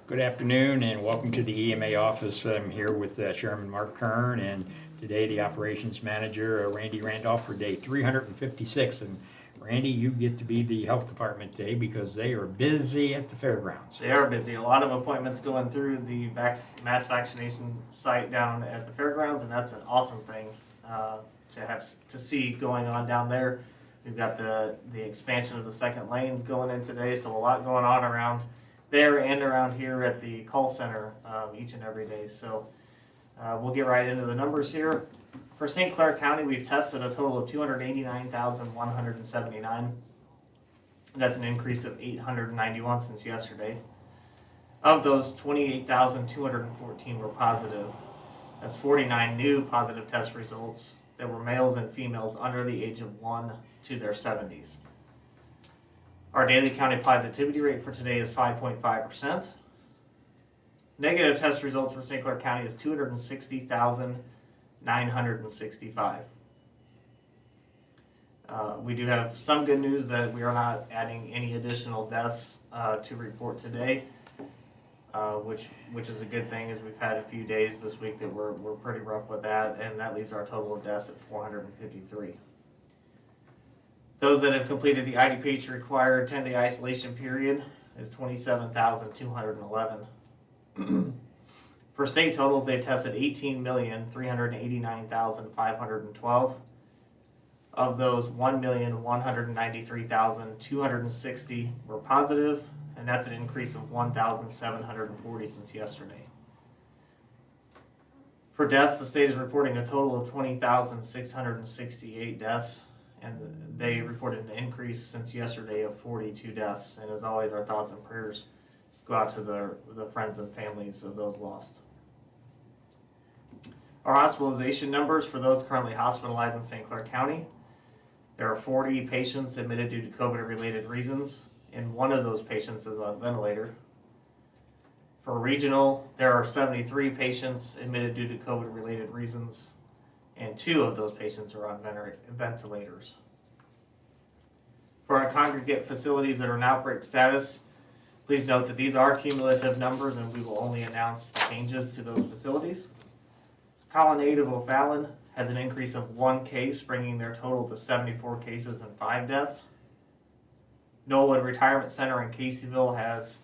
Good afternoon and welcome to the EMA office. I'm here with Chairman Mark Kern and today the operations manager Randy Randolph for day 356. And Randy, you get to be the health department today because they are busy at the fairgrounds. They are busy. A lot of appointments going through the mass vaccination site down at the fairgrounds, and that's an awesome thing to see going on down there. We've got the expansion of the second lanes going in today, so a lot going on around there and around here at the call center each and every day. So we'll get right into the numbers here. For St. Clair County, we've tested a total of 289,179. That's an increase of 891 since yesterday. Of those, 28,214 were positive. That's 49 new positive test results that were males and females under the age of 1 to their 70s. Our daily county positivity rate for today is 5.5%. Negative test results for St. Clair County is 260,965. We do have some good news that we are not adding any additional deaths to report today, which is a good thing, as we've had a few days this week that we're pretty rough with that, and that leaves our total of deaths at 453. Those that have completed the IDPH required 10-day isolation period is 27,211. For state totals, they've tested 18,389,512. Of those, 1,193,260 were positive, and that's an increase of 1,740 since yesterday. For deaths, the state is reporting a total of 20,668 deaths, and they reported an increase since yesterday of 42 deaths. And as always, our thoughts and prayers go out to the friends and families of those lost. Our hospitalization numbers for those currently hospitalized in St. Clair County: there are 40 patients admitted due to COVID-related reasons, and one of those patients is on a ventilator. For regional, there are 73 patients admitted due to COVID-related reasons, and 2 of those patients are on ventilators. For our congregate facilities that are in outbreak status, please note that these are cumulative numbers and we will only announce the changes to those facilities. Colonnade of O'Fallon has an increase of 1 case, bringing their total to 74 cases and 5 deaths. Knollwood Retirement Center in Caseyville has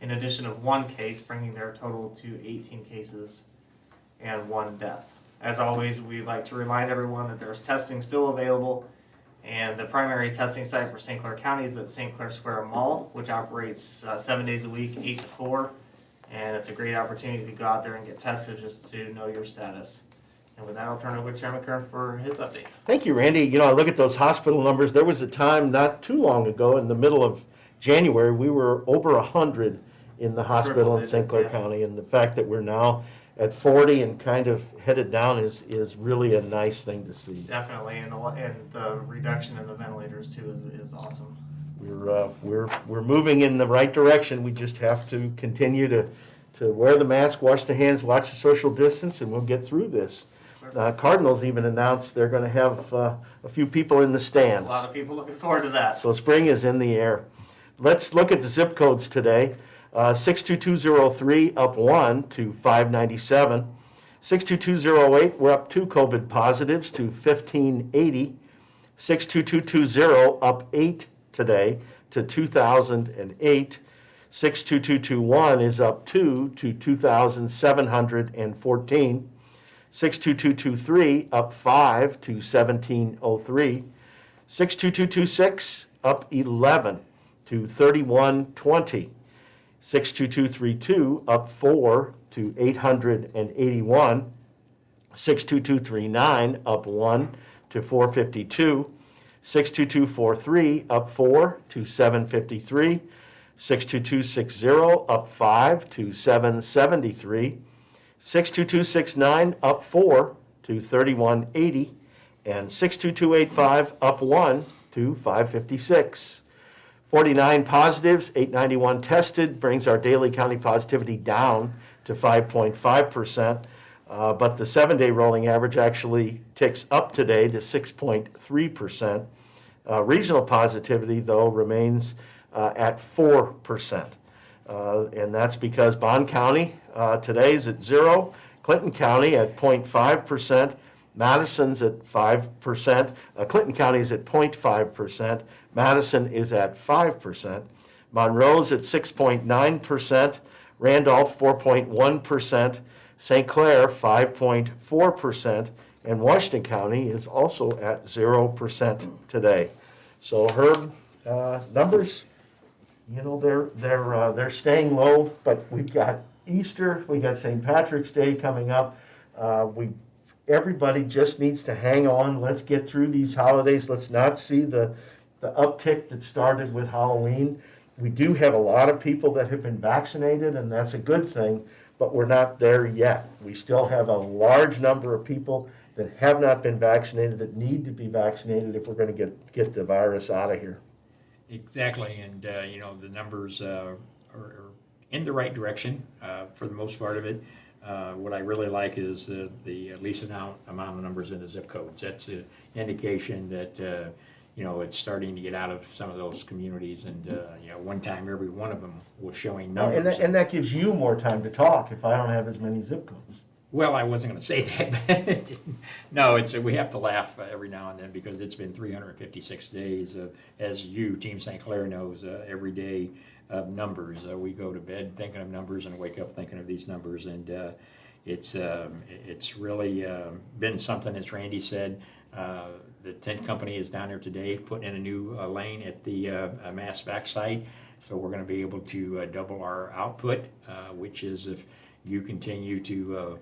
an addition of 1 case, bringing their total to 18 cases and 1 death. As always, we'd like to remind everyone that there's testing still available, and the primary testing site for St. Clair County is at St. Clair Square Mall, which operates 7 days a week, 8 to 4, and it's a great opportunity to go out there and get tested just to know your status. And with that, I'll turn it over to Chairman Kern for his update. Thank you, Randy. You know, I look at those hospital numbers. There was a time not too long ago, in the middle of January, we were over 100 in the hospital in St. Clair County, and the fact that we're now at 40 and kind of headed down is really a nice thing to see. Definitely, and the reduction in the ventilators too is awesome. We're moving in the right direction. We just have to continue to wear the mask, wash the hands, watch the social distance, and we'll get through this. Cardinals even announced they're going to have a few people in the stands. A lot of people looking forward to that. So spring is in the air. Let's look at the zip codes today. 62203 up 1 to 597. 62208, we're up 2 COVID positives to 1580. 62220 up 8 today to 2008. 62221 is up 2 to 2714. 62223 up 5 to 1703. 62226 up 11 to 3120. 62232 up 4 to 881. 62239 up 1 to 452. 62243 up 4 to 753. 62260 up 5 to 773. 62269 up 4 to 3180. And 62285 up 1 to 556. 49 positives, 891 tested, brings our daily county positivity down to 5.5%. But the 7-day rolling average actually ticks up today to 6.3%. Regional positivity, though, remains at 4%. And that's because Bond County today is at 0, Clinton County at 0.5%, Madison's at 5%, Clinton County is at 0.5%, Madison is at 5%, Monroe's at 6.9%, Randolph 4.1%, St. Clair 5.4%, and Washington County is also at 0% today. So Herb, numbers, you know, they're staying low, but we've got Easter, we got St. Patrick's Day coming up. Everybody just needs to hang on. Let's get through these holidays. Let's not see the uptick that started with Halloween. We do have a lot of people that have been vaccinated, and that's a good thing, but we're not there yet. We still have a large number of people that have not been vaccinated that need to be vaccinated if we're going to get the virus out of here. Exactly, and you know, the numbers are in the right direction for the most part of it. What I really like is the least amount of numbers in the zip codes. That's an indication that you know, it's starting to get out of some of those communities, and you know, one time every one of them was showing numbers. And that gives you more time to talk if I don't have as many zip codes. Well, I wasn't going to say that, but no, we have to laugh every now and then because it's been 356 days of, as you, Team St. Clair knows, every day of numbers. We go to bed thinking of numbers and wake up thinking of these numbers, and it's really been something, as Randy said. The tent company is down there today putting in a new lane at the mass vac site, so we're going to be able to double our output, which is if you continue to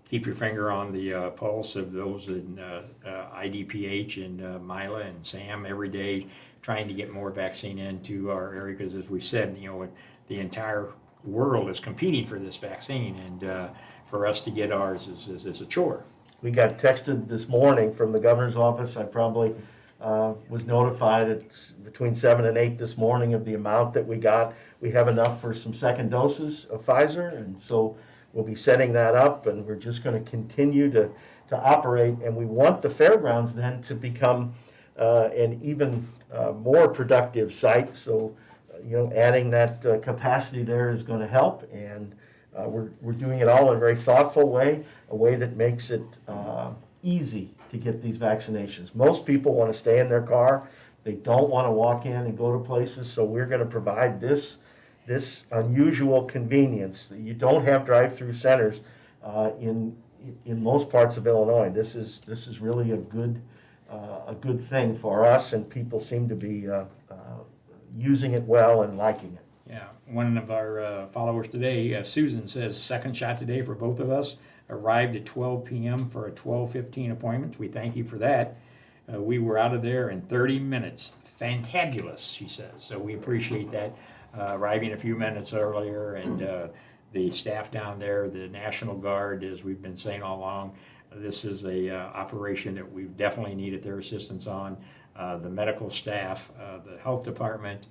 keep your finger on the pulse of those in IDPH and Mila and Sam every day, trying to get more vaccine into our area, because as we said, you know, the entire world is competing for this vaccine, and for us to get ours is a chore. We got texted this morning from the governor's office. I probably was notified at between 7 and 8 this morning of the amount that we got. We have enough for some second doses of Pfizer, and so we'll be setting that up, and we're just going to continue to operate. And we want the fairgrounds then to become an even more productive site. So, you know, adding that capacity there is going to help, and we're doing it all in a very thoughtful way, a way that makes it easy to get these vaccinations. Most people want to stay in their car. They don't want to walk in and go to places, so we're going to provide this unusual convenience. That you don't have drive-through centers in most parts of Illinois. This is really a good thing for us, and people seem to be using it well and liking it. Yeah, one of our followers today, Susan, says second shot today for both of us. Arrived at 12 p.m. for a 12:15 appointment. We thank you for that. We were out of there in 30 minutes. Fantabulous, she says. So we appreciate that. Arriving a few minutes earlier, and the staff down there, the National Guard, as we've been saying all along, this is a operation that we definitely needed their assistance on. The medical staff, the health department.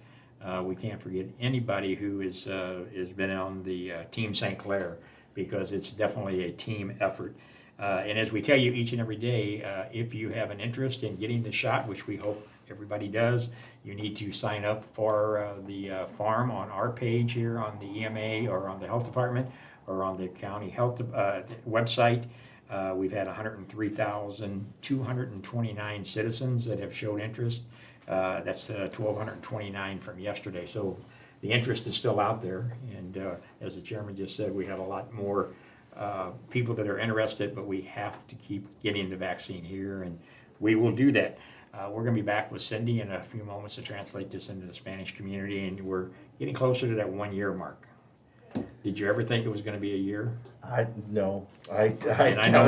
We can't forget anybody who is been on the Team St. Clair, because it's definitely a team effort. And as we tell you each and every day, if you have an interest in getting the shot, which we hope everybody does, you need to sign up for the farm on our page here on the EMA or on the health department or on the county health website. We've had 103,229 citizens that have showed interest. That's 1,229 from yesterday. So the interest is still out there, and as the chairman just said, we have a lot more people that are interested, but we have to keep getting the vaccine here, and we will do that. We're going to be back with Cindy in a few moments to translate this into the Spanish community, and we're getting closer to that 1 year mark. Did you ever think it was going to be a year? No. I know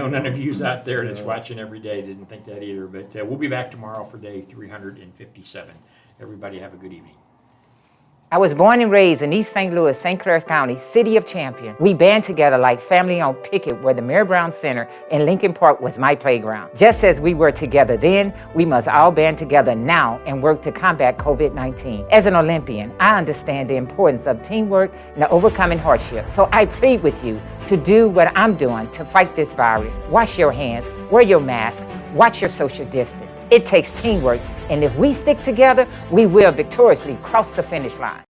none of you out there that's watching every day didn't think that either, but we'll be back tomorrow for day 357. Everybody have a good evening. I was born and raised in East St. Louis, St. Clair County, City of Champion. We band together like family on picket, where the Mayor Brown Center in Lincoln Park was my playground. Just as we were together then, we must all band together now and work to combat COVID-19. As an Olympian, I understand the importance of teamwork and overcoming hardship. So I plead with you to do what I'm doing to fight this virus. Wash your hands, wear your mask, watch your social distance. It takes teamwork, and if we stick together, we will victoriously cross the finish line.